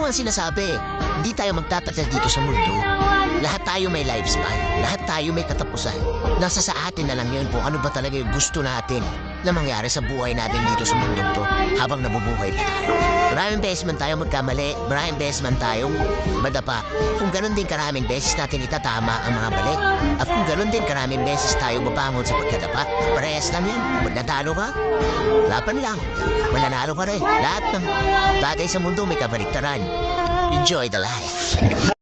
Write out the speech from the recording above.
nga sinasabi, hindi tayo magtatagal dito sa mundo. Lahat tayo may lifespan. Lahat tayo may katapusan. Nasa sa atin na lang yun kung ano ba talaga yung gusto natin na mangyari sa buhay natin dito sa mundo to habang nabubuhay pa tayo. Maraming beses man tayo magkamali, maraming beses man tayong madapa. Kung ganun din karaming beses natin itatama ang mga mali. At kung ganun din karaming beses tayo mabangon sa pagkadapa, parehas lang yun. Pag natalo ka, laban lang. Mananalo ka rin. Lahat ng bagay sa mundo may kabaliktaran. Enjoy the life.